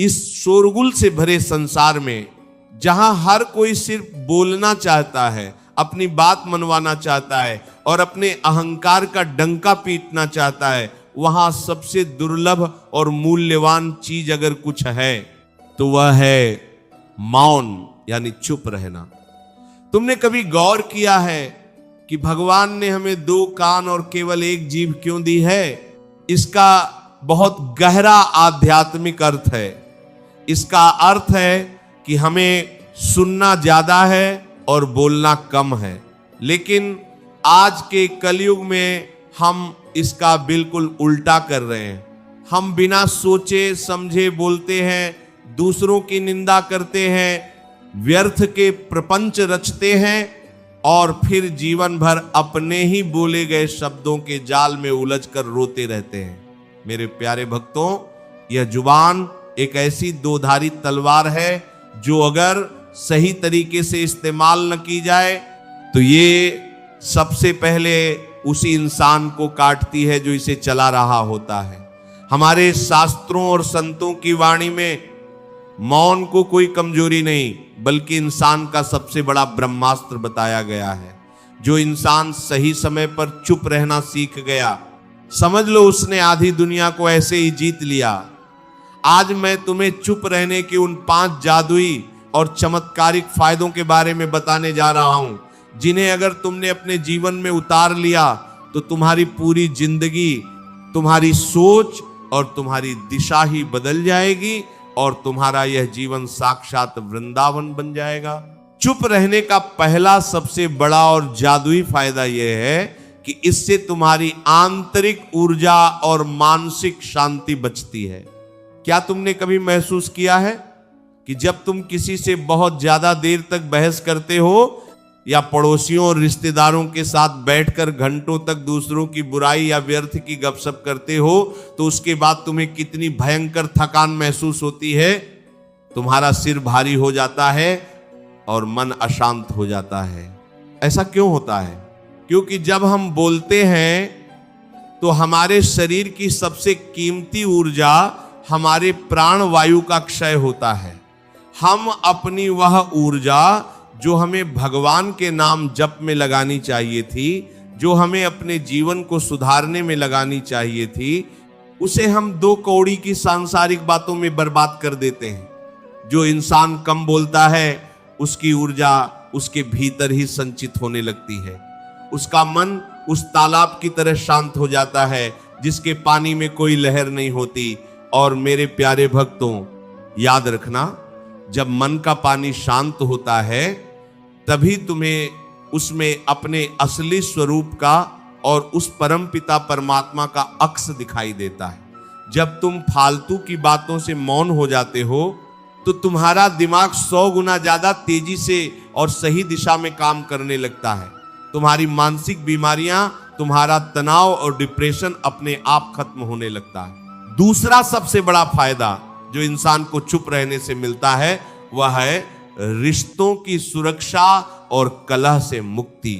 इस शोरगुल से भरे संसार में जहां हर कोई सिर्फ बोलना चाहता है, अपनी बात मनवाना चाहता है और अपने अहंकार का डंका पीटना चाहता है, वहां सबसे दुर्लभ और मूल्यवान चीज अगर कुछ है तो वह है मौन, यानी चुप रहना। तुमने कभी गौर किया है कि भगवान ने हमें 2 कान और केवल 1 जीभ क्यों दी है? इसका बहुत गहरा आध्यात्मिक अर्थ है। इसका अर्थ है कि हमें सुनना ज्यादा है और बोलना कम है, लेकिन आज के कलयुग में हम इसका बिल्कुल उल्टा कर रहे हैं। हम बिना सोचे समझे बोलते हैं, दूसरों की निंदा करते हैं, व्यर्थ के प्रपंच रचते हैं और फिर जीवन भर अपने ही बोले गए शब्दों के जाल में उलझकर रोते रहते हैं। मेरे प्यारे भक्तों, यह जुबान एक ऐसी 2धारी तलवार है जो अगर सही तरीके से इस्तेमाल न की जाए तो ये सबसे पहले उसी इंसान को काटती है जो इसे चला रहा होता है। हमारे शास्त्रों और संतों की वाणी में मौन को कोई कमजोरी नहीं बल्कि इंसान का सबसे बड़ा ब्रह्मास्त्र बताया गया है। जो इंसान सही समय पर चुप रहना सीख गया, समझ लो उसने आधी दुनिया को ऐसे ही जीत लिया। आज मैं तुम्हें चुप रहने के उन 5 जादुई और चमत्कारिक फायदों के बारे में बताने जा रहा हूं, जिन्हें अगर तुमने अपने जीवन में उतार लिया तो तुम्हारी पूरी जिंदगी, तुम्हारी सोच और तुम्हारी दिशा ही बदल जाएगी और तुम्हारा यह जीवन साक्षात वृंदावन बन जाएगा। चुप रहने का पहला सबसे बड़ा और जादुई फायदा यह है कि इससे तुम्हारी आंतरिक ऊर्जा और मानसिक शांति बचती है। क्या तुमने कभी महसूस किया है कि जब तुम किसी से बहुत ज्यादा देर तक बहस करते हो या पड़ोसियों और रिश्तेदारों के साथ बैठकर घंटों तक दूसरों की बुराई या व्यर्थ की गपशप करते हो तो उसके बाद तुम्हें कितनी भयंकर थकान महसूस होती है? तुम्हारा सिर भारी हो जाता है और मन अशांत हो जाता है। ऐसा क्यों होता है? क्योंकि जब हम बोलते हैं तो हमारे शरीर की सबसे कीमती ऊर्जा, हमारे प्राण वायु का क्षय होता है। हम अपनी वह ऊर्जा जो हमें भगवान के नाम जप में लगानी चाहिए थी, जो हमें अपने जीवन को सुधारने में लगानी चाहिए थी, उसे हम 2 कौड़ी की सांसारिक बातों में बर्बाद कर देते हैं। जो इंसान कम बोलता है उसकी ऊर्जा उसके भीतर ही संचित होने लगती है। उसका मन उस तालाब की तरह शांत हो जाता है जिसके पानी में कोई लहर नहीं होती। और मेरे प्यारे भक्तों, याद रखना, जब मन का पानी शांत होता है तभी तुम्हें उसमें अपने असली स्वरूप का और उस परम पिता परमात्मा का अक्स दिखाई देता है। जब तुम फालतू की बातों से मौन हो जाते हो तो तुम्हारा दिमाग 100 गुना ज्यादा तेजी से और सही दिशा में काम करने लगता है। तुम्हारी मानसिक बीमारियां, तुम्हारा तनाव और डिप्रेशन अपने आप खत्म होने लगता है। दूसरा सबसे बड़ा फायदा जो इंसान को चुप रहने से मिलता है वह है रिश्तों की सुरक्षा और कलह से मुक्ति।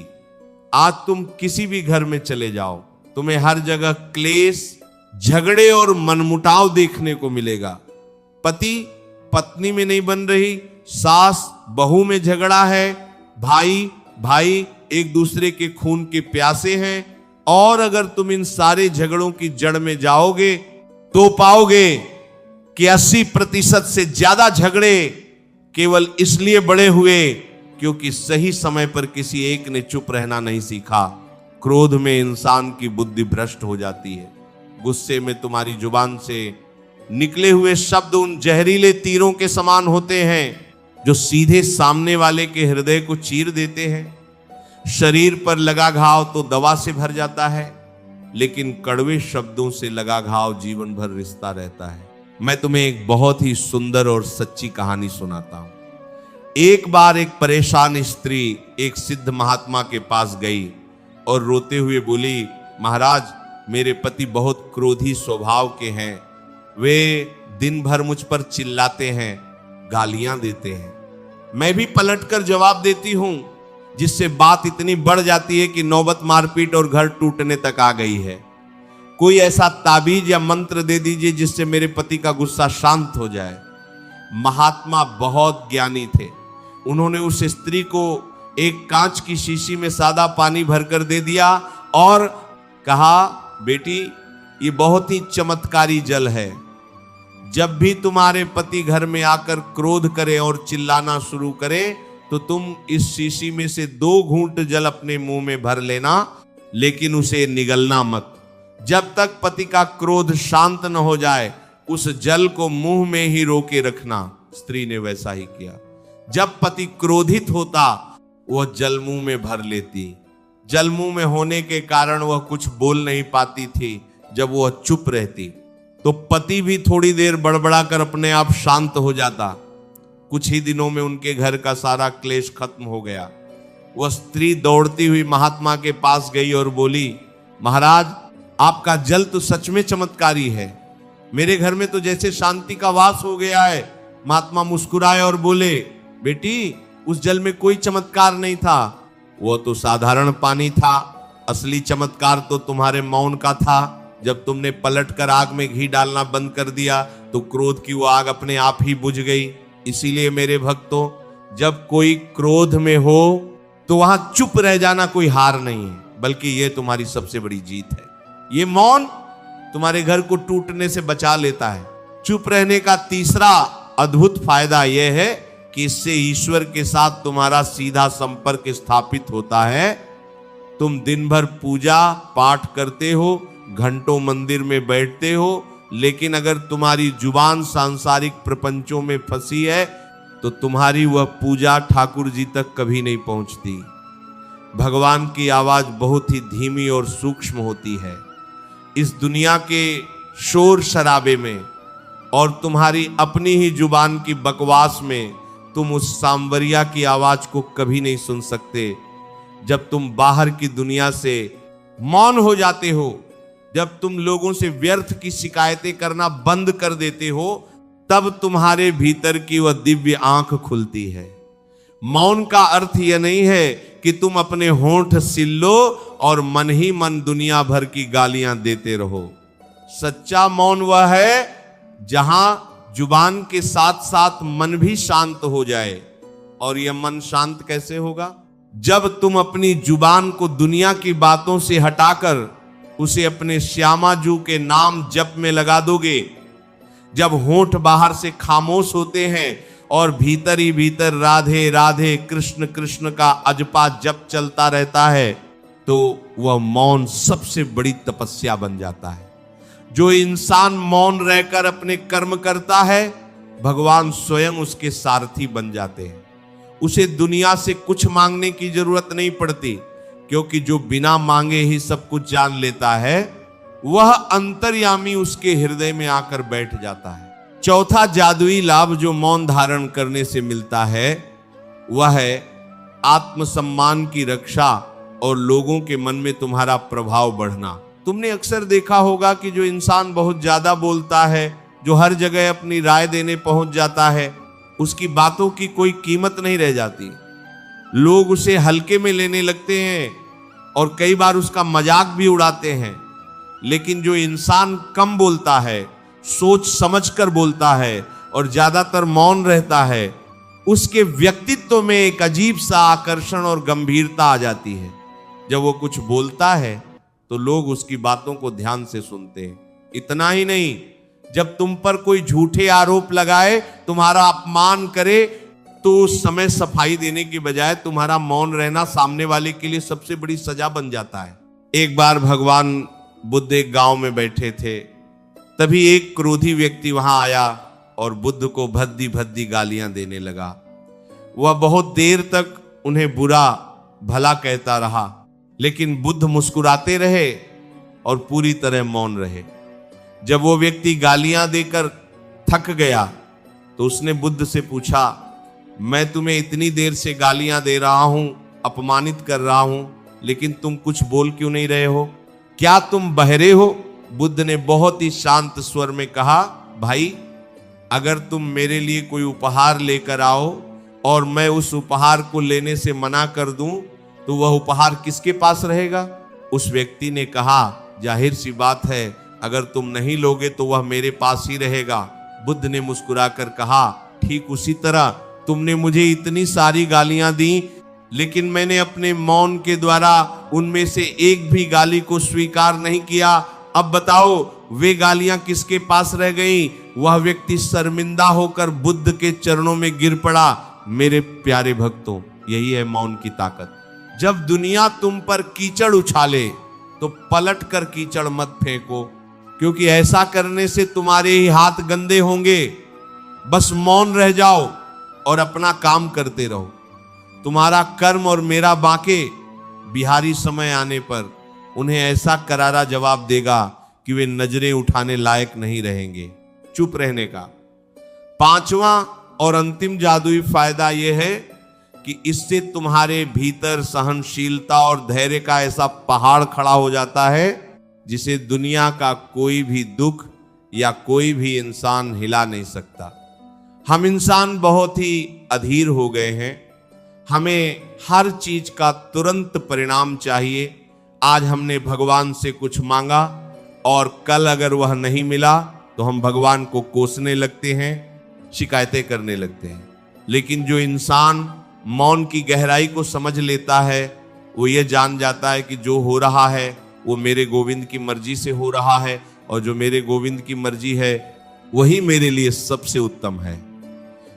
आज तुम किसी भी घर में चले जाओ, तुम्हें हर जगह क्लेश, झगड़े और मनमुटाव देखने को मिलेगा। पति पत्नी में नहीं बन रही, सास बहू में झगड़ा है, भाई भाई एक दूसरे के खून के प्यासे हैं। और अगर तुम इन सारे झगड़ों की जड़ में जाओगे तो पाओगे कि 80% से ज्यादा झगड़े केवल इसलिए बड़े हुए क्योंकि सही समय पर किसी एक ने चुप रहना नहीं सीखा। क्रोध में इंसान की बुद्धि भ्रष्ट हो जाती है। गुस्से में तुम्हारी जुबान से निकले हुए शब्द उन जहरीले तीरों के समान होते हैं जो सीधे सामने वाले के हृदय को चीर देते हैं। शरीर पर लगा घाव तो दवा से भर जाता है, लेकिन कड़वे शब्दों से लगा घाव जीवन भर रिश्ता रहता है। मैं तुम्हें एक बहुत ही सुंदर और सच्ची कहानी सुनाता हूं। एक बार एक परेशान स्त्री एक सिद्ध महात्मा के पास गई और रोते हुए बोली, महाराज, मेरे पति बहुत क्रोधी स्वभाव के हैं। वे दिन भर मुझ पर चिल्लाते हैं, गालियां देते हैं। मैं भी पलटकर जवाब देती हूं, जिससे बात इतनी बढ़ जाती है कि नौबत मारपीट और घर टूटने तक आ गई है। कोई ऐसा ताबीज या मंत्र दे दीजिए जिससे मेरे पति का गुस्सा शांत हो जाए। महात्मा बहुत ज्ञानी थे। उन्होंने उस स्त्री को एक कांच की शीशी में सादा पानी भरकर दे दिया और कहा, बेटी ये बहुत ही चमत्कारी जल है। जब भी तुम्हारे पति घर में आकर क्रोध करे और चिल्लाना शुरू करे तो तुम इस शीशी में से 2 घूंट जल अपने मुंह में भर लेना, लेकिन उसे निगलना मत। जब तक पति का क्रोध शांत न हो जाए उस जल को मुंह में ही रोके रखना। स्त्री ने वैसा ही किया। जब पति क्रोधित होता वह जल मुंह में भर लेती। जल मुंह में होने के कारण वह कुछ बोल नहीं पाती थी। जब वह चुप रहती तो पति भी थोड़ी देर बड़बड़ा कर अपने आप शांत हो जाता। कुछ ही दिनों में उनके घर का सारा क्लेश खत्म हो गया। वह स्त्री दौड़ती हुई महात्मा के पास गई और बोली, महाराज आपका जल तो सच में चमत्कारी है, मेरे घर में तो जैसे शांति का वास हो गया है। महात्मा मुस्कुराए और बोले, बेटी उस जल में कोई चमत्कार नहीं था, वो तो साधारण पानी था। असली चमत्कार तो तुम्हारे मौन का था। जब तुमने पलटकर आग में घी डालना बंद कर दिया तो क्रोध की वो आग अपने आप ही बुझ गई। इसीलिए मेरे भक्तों, जब कोई क्रोध में हो तो वहां चुप रह जाना कोई हार नहीं है, बल्कि ये तुम्हारी सबसे बड़ी जीत है। ये मौन तुम्हारे घर को टूटने से बचा लेता है। चुप रहने का तीसरा अद्भुत फायदा यह है कि इससे ईश्वर के साथ तुम्हारा सीधा संपर्क स्थापित होता है। तुम दिन भर पूजा पाठ करते हो, घंटों मंदिर में बैठते हो, लेकिन अगर तुम्हारी जुबान सांसारिक प्रपंचों में फंसी है तो तुम्हारी वह पूजा ठाकुर जी तक कभी नहीं पहुंचती। भगवान की आवाज बहुत ही धीमी और सूक्ष्म होती है। इस दुनिया के शोर शराबे में और तुम्हारी अपनी ही जुबान की बकवास में तुम उस सांवरिया की आवाज को कभी नहीं सुन सकते। जब तुम बाहर की दुनिया से मौन हो जाते हो, जब तुम लोगों से व्यर्थ की शिकायतें करना बंद कर देते हो, तब तुम्हारे भीतर की वह दिव्य आंख खुलती है। मौन का अर्थ यह नहीं है कि तुम अपने होंठ सील लो और मन ही मन दुनिया भर की गालियां देते रहो। सच्चा मौन वह है जहां जुबान के साथ साथ मन भी शांत हो जाए। और यह मन शांत कैसे होगा? जब तुम अपनी जुबान को दुनिया की बातों से हटाकर उसे अपने श्यामाजू के नाम जप में लगा दोगे। जब होंठ बाहर से खामोश होते हैं और भीतर ही भीतर राधे राधे कृष्ण कृष्ण का अजपा जप चलता रहता है, तो वह मौन सबसे बड़ी तपस्या बन जाता है। जो इंसान मौन रहकर अपने कर्म करता है, भगवान स्वयं उसके सारथी बन जाते हैं। उसे दुनिया से कुछ मांगने की जरूरत नहीं पड़ती, क्योंकि जो बिना मांगे ही सब कुछ जान लेता है, वह अंतर्यामी उसके हृदय में आकर बैठ जाता है। चौथा जादुई लाभ जो मौन धारण करने से मिलता है, वह है आत्मसम्मान की रक्षा और लोगों के मन में तुम्हारा प्रभाव बढ़ना। तुमने अक्सर देखा होगा कि जो इंसान बहुत ज्यादा बोलता है, जो हर जगह अपनी राय देने पहुंच जाता है, उसकी बातों की कोई कीमत नहीं रह जाती। लोग उसे हल्के में लेने लगते हैं और कई बार उसका मजाक भी उड़ाते हैं। लेकिन जो इंसान कम बोलता है, सोच समझकर बोलता है और ज्यादातर मौन रहता है, उसके व्यक्तित्व में एक अजीब सा आकर्षण और गंभीरता आ जाती है। जब वो कुछ बोलता है तो लोग उसकी बातों को ध्यान से सुनते हैं। इतना ही नहीं, जब तुम पर कोई झूठे आरोप लगाए, तुम्हारा अपमान करे, तो उस समय सफाई देने की बजाय तुम्हारा मौन रहना सामने वाले के लिए सबसे बड़ी सजा बन जाता है। एक बार भगवान बुद्ध एक गांव में बैठे थे, तभी एक क्रोधी व्यक्ति वहां आया और बुद्ध को भद्दी भद्दी गालियां देने लगा। वह बहुत देर तक उन्हें बुरा भला कहता रहा, लेकिन बुद्ध मुस्कुराते रहे और पूरी तरह मौन रहे। जब वो व्यक्ति गालियां देकर थक गया तो उसने बुद्ध से पूछा, मैं तुम्हें इतनी देर से गालियां दे रहा हूं, अपमानित कर रहा हूं, लेकिन तुम कुछ बोल क्यों नहीं रहे हो? क्या तुम बहरे हो? बुद्ध ने बहुत ही शांत स्वर में कहा, भाई अगर तुम मेरे लिए कोई उपहार लेकर आओ और मैं उस उपहार को लेने से मना कर दूं, तो वह उपहार किसके पास रहेगा? उस व्यक्ति ने कहा, जाहिर सी बात है, अगर तुम नहीं लोगे तो वह मेरे पास ही रहेगा। बुद्ध ने मुस्कुराकर कहा, ठीक उसी तरह तुमने मुझे इतनी सारी गालियां दी, लेकिन मैंने अपने मौन के द्वारा उनमें से एक भी गाली को स्वीकार नहीं किया। अब बताओ वे गालियां किसके पास रह गई? वह व्यक्ति शर्मिंदा होकर बुद्ध के चरणों में गिर पड़ा। मेरे प्यारे भक्तों, यही है मौन की ताकत। जब दुनिया तुम पर कीचड़ उछाले तो पलट कर कीचड़ मत फेंको, क्योंकि ऐसा करने से तुम्हारे ही हाथ गंदे होंगे। बस मौन रह जाओ और अपना काम करते रहो। तुम्हारा कर्म और मेरा बाके बिहारी समय आने पर उन्हें ऐसा करारा जवाब देगा कि वे नजरें उठाने लायक नहीं रहेंगे। चुप रहने का पांचवा और अंतिम जादुई फायदा यह है कि इससे तुम्हारे भीतर सहनशीलता और धैर्य का ऐसा पहाड़ खड़ा हो जाता है जिसे दुनिया का कोई भी दुख या कोई भी इंसान हिला नहीं सकता। हम इंसान बहुत ही अधीर हो गए हैं। हमें हर चीज का तुरंत परिणाम चाहिए। आज हमने भगवान से कुछ मांगा और कल अगर वह नहीं मिला तो हम भगवान को कोसने लगते हैं, शिकायतें करने लगते हैं। लेकिन जो इंसान मौन की गहराई को समझ लेता है, वो ये जान जाता है कि जो हो रहा है वो मेरे गोविंद की मर्जी से हो रहा है, और जो मेरे गोविंद की मर्जी है वही मेरे लिए सबसे उत्तम है।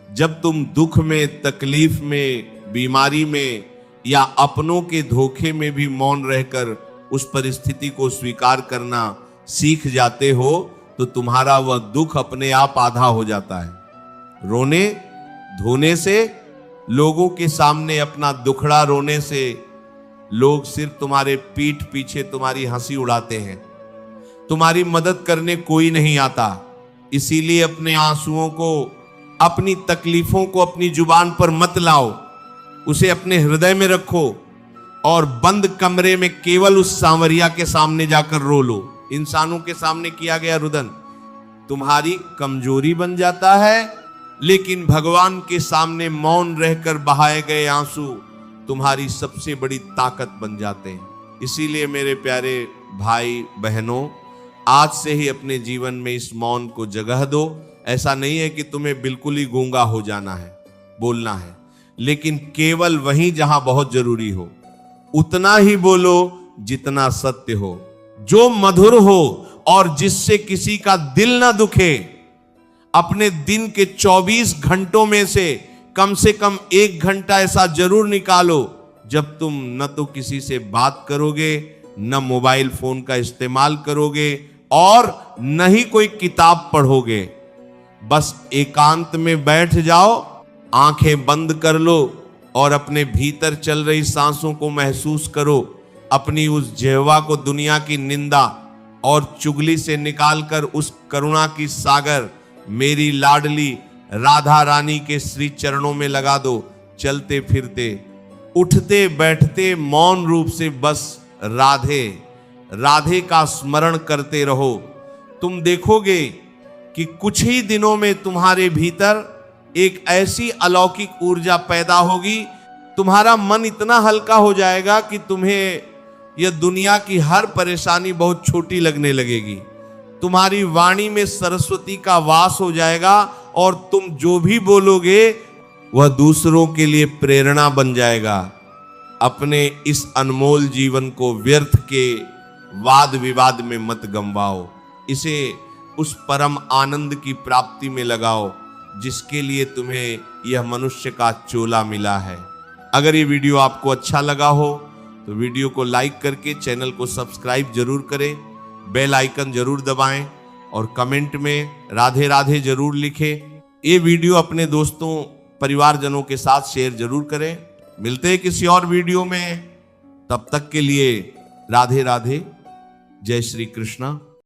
जब तुम दुख में, तकलीफ में, बीमारी में या अपनों के धोखे में भी मौन रहकर उस परिस्थिति को स्वीकार करना सीख जाते हो तो तुम्हारा वह दुख अपने आप आधा हो जाता है। रोने धोने से, लोगों के सामने अपना दुखड़ा रोने से लोग सिर्फ तुम्हारे पीठ पीछे तुम्हारी हंसी उड़ाते हैं। तुम्हारी मदद करने कोई नहीं आता। इसीलिए अपने आंसुओं को, अपनी तकलीफों को अपनी जुबान पर मत लाओ, उसे अपने हृदय में रखो और बंद कमरे में केवल उस सांवरिया के सामने जाकर रो लो। इंसानों के सामने किया गया रुदन तुम्हारी कमजोरी बन जाता है, लेकिन भगवान के सामने मौन रहकर बहाए गए आंसू तुम्हारी सबसे बड़ी ताकत बन जाते हैं। इसीलिए मेरे प्यारे भाई बहनों, आज से ही अपने जीवन में इस मौन को जगह दो। ऐसा नहीं है कि तुम्हें बिल्कुल ही गूंगा हो जाना है, बोलना है, लेकिन केवल वहीं जहां बहुत जरूरी हो, उतना ही बोलो जितना सत्य हो, जो मधुर हो और जिससे किसी का दिल ना दुखे। अपने दिन के 24 घंटों में से कम 1 घंटा ऐसा जरूर निकालो जब तुम न तो किसी से बात करोगे, न मोबाइल फोन का इस्तेमाल करोगे और न ही कोई किताब पढ़ोगे। बस एकांत में बैठ जाओ, आंखें बंद कर लो और अपने भीतर चल रही सांसों को महसूस करो। अपनी उस जिह्वा को दुनिया की निंदा और चुगली से निकालकर उस करुणा की सागर मेरी लाडली राधा रानी के श्री चरणों में लगा दो। चलते फिरते, उठते बैठते मौन रूप से बस राधे राधे का स्मरण करते रहो। तुम देखोगे कि कुछ ही दिनों में तुम्हारे भीतर एक ऐसी अलौकिक ऊर्जा पैदा होगी, तुम्हारा मन इतना हल्का हो जाएगा कि तुम्हें यह दुनिया की हर परेशानी बहुत छोटी लगने लगेगी। तुम्हारी वाणी में सरस्वती का वास हो जाएगा और तुम जो भी बोलोगे वह दूसरों के लिए प्रेरणा बन जाएगा। अपने इस अनमोल जीवन को व्यर्थ के वाद विवाद में मत गंवाओ, इसे उस परम आनंद की प्राप्ति में लगाओ जिसके लिए तुम्हें यह मनुष्य का चोला मिला है। अगर ये वीडियो आपको अच्छा लगा हो तो वीडियो को लाइक करके चैनल को सब्सक्राइब जरूर करें, बेल आइकन जरूर दबाएं और कमेंट में राधे राधे जरूर लिखें। ये वीडियो अपने दोस्तों परिवारजनों के साथ शेयर जरूर करें। मिलते हैं किसी और वीडियो में, तब तक के लिए राधे राधे, जय श्री कृष्णा।